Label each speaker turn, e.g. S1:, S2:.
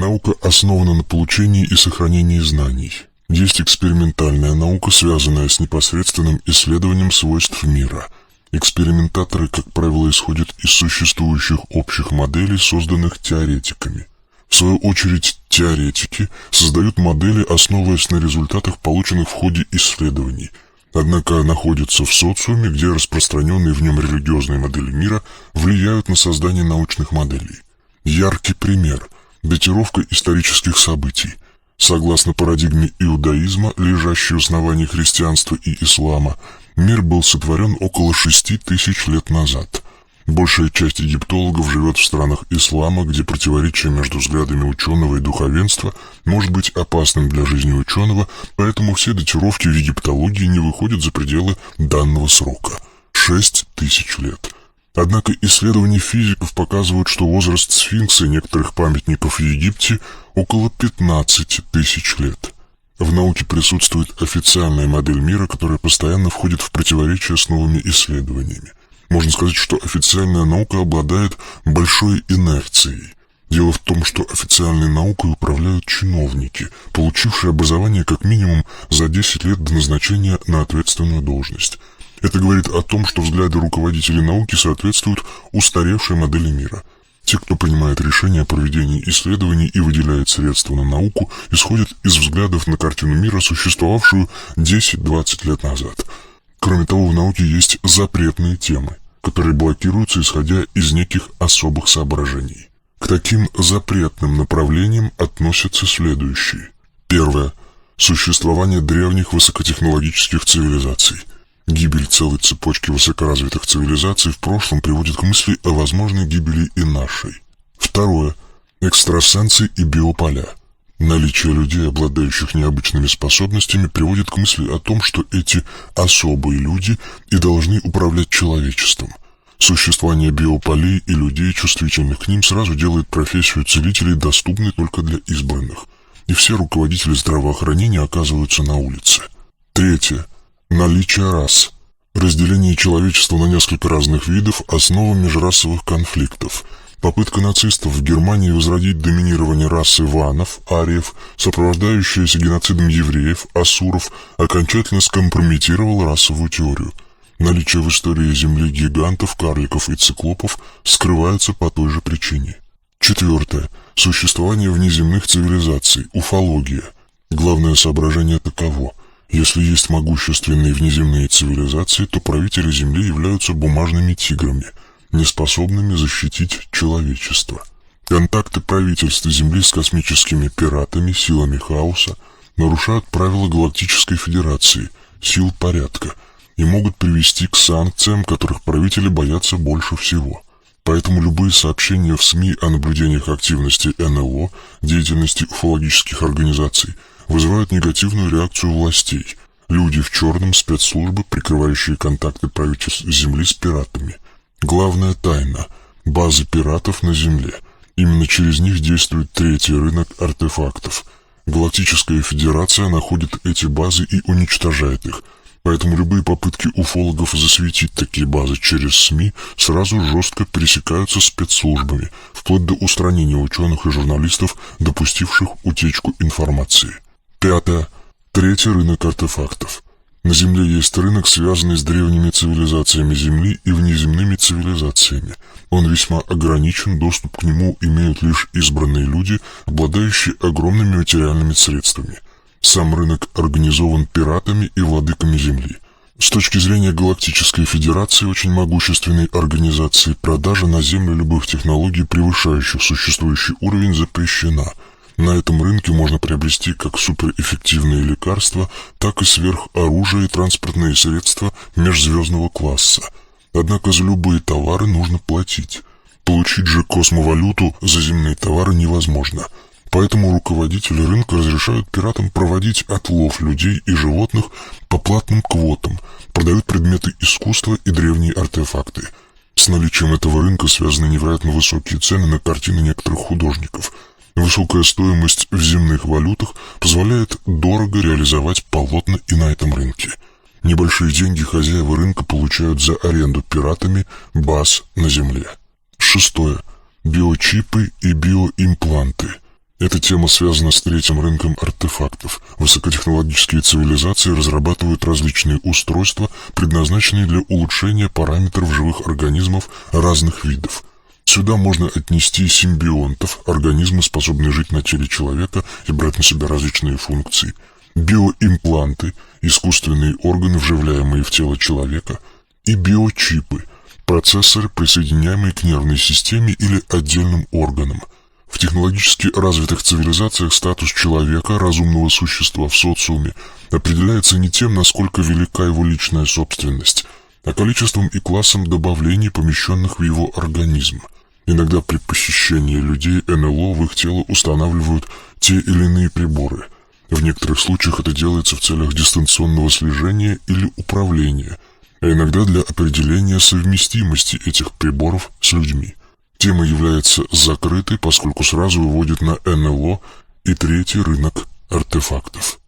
S1: наука основана на получении и сохранении знаний. Есть экспериментальная наука, связанная с непосредственным исследованием свойств мира. Экспериментаторы, как правило, исходят из существующих общих моделей, созданных теоретиками. В свою очередь, теоретики создают модели, основываясь на результатах, полученных в ходе исследований, однако находятся в социуме, где распространенные в нем религиозные модели мира влияют на создание научных моделей. Яркий пример – датировка исторических событий. Согласно парадигме иудаизма, лежащей в основании христианства и ислама, мир был сотворен около 6000 лет назад. Большая часть египтологов живет в странах ислама, где противоречие между взглядами ученого и духовенства может быть опасным для жизни ученого, поэтому все датировки в египтологии не выходят за пределы данного срока – 6000 лет. Однако исследования физиков показывают, что возраст сфинкса и некоторых памятников в Египте около 15 тысяч лет. В науке присутствует официальная модель мира, которая постоянно входит в противоречие с новыми исследованиями. Можно сказать, что официальная наука обладает большой инерцией. Дело в том, что официальной наукой управляют чиновники, получившие образование как минимум за 10 лет до назначения на ответственную должность. Это говорит о том, что взгляды руководителей науки соответствуют устаревшей модели мира. Те, кто принимает решения о проведении исследований и выделяет средства на науку, исходят из взглядов на картину мира, существовавшую 10-20 лет назад. Кроме того, в науке есть запретные темы, которые блокируются, исходя из неких особых соображений. К таким запретным направлениям относятся следующие. Первое. Существование древних высокотехнологических цивилизаций. Гибель целой цепочки высокоразвитых цивилизаций в прошлом приводит к мысли о возможной гибели и нашей. Второе. Экстрасенсы и биополя. Наличие людей, обладающих необычными способностями, приводит к мысли о том, что эти особые люди и должны управлять человечеством. Существование биополей и людей, чувствительных к ним, сразу делает профессию целителей доступной только для избранных. И все руководители здравоохранения оказываются на улице. Третье. Наличие рас. Разделение человечества на несколько разных видов – основа межрасовых конфликтов. Попытка нацистов в Германии возродить доминирование расы ванов, ариев, сопровождающаяся геноцидом евреев, ассуров, окончательно скомпрометировала расовую теорию. Наличие в истории Земли гигантов, карликов и циклопов скрывается по той же причине. Четвертое. Существование внеземных цивилизаций, уфология. Главное соображение таково. Если есть могущественные внеземные цивилизации, то правители Земли являются бумажными тиграми, неспособными защитить человечество. Контакты правительства Земли с космическими пиратами, силами хаоса, нарушают правила Галактической Федерации, сил порядка, и могут привести к санкциям, которых правители боятся больше всего. Поэтому любые сообщения в СМИ о наблюдениях активности НЛО, деятельности уфологических организаций, вызывают негативную реакцию властей. Люди в черном, спецслужбы, прикрывающие контакты правительств Земли с пиратами. Главная тайна – базы пиратов на Земле. Именно через них действует третий рынок артефактов. Галактическая Федерация находит эти базы и уничтожает их. Поэтому любые попытки уфологов засветить такие базы через СМИ сразу жестко пересекаются спецслужбами, вплоть до устранения ученых и журналистов, допустивших утечку информации. Пятое. Третий рынок артефактов. На Земле есть рынок, связанный с древними цивилизациями Земли и внеземными цивилизациями. Он весьма ограничен, доступ к нему имеют лишь избранные люди, обладающие огромными материальными средствами. Сам рынок организован пиратами и владыками Земли. С точки зрения Галактической Федерации, очень могущественной организации, продажа на Землю любых технологий, превышающих существующий уровень, запрещена. На этом рынке можно приобрести как суперэффективные лекарства, так и сверхоружие и транспортные средства межзвездного класса. Однако за любые товары нужно платить. Получить же космовалюту за земные товары невозможно. Поэтому руководители рынка разрешают пиратам проводить отлов людей и животных по платным квотам, продают предметы искусства и древние артефакты. С наличием этого рынка связаны невероятно высокие цены на картины некоторых художников. Высокая стоимость в земных валютах позволяет дорого реализовать полотна и на этом рынке. Небольшие деньги хозяева рынка получают за аренду пиратами баз на Земле. Шестое. Биочипы и биоимпланты. Эта тема связана с третьим рынком артефактов. Высокотехнологические цивилизации разрабатывают различные устройства, предназначенные для улучшения параметров живых организмов разных видов. Сюда можно отнести симбионтов, организмы, способные жить на теле человека и брать на себя различные функции, биоимпланты, искусственные органы, вживляемые в тело человека, и биочипы, процессоры, присоединяемые к нервной системе или отдельным органам. В технологически развитых цивилизациях статус человека, разумного существа в социуме, определяется не тем, насколько велика его личная собственность, а количеством и классом добавлений, помещенных в его организм. Иногда при посещении людей НЛО в их тело устанавливают те или иные приборы. В некоторых случаях это делается в целях дистанционного слежения или управления, а иногда для определения совместимости этих приборов с людьми. Тема является закрытой, поскольку сразу выводит на НЛО и третий рынок артефактов.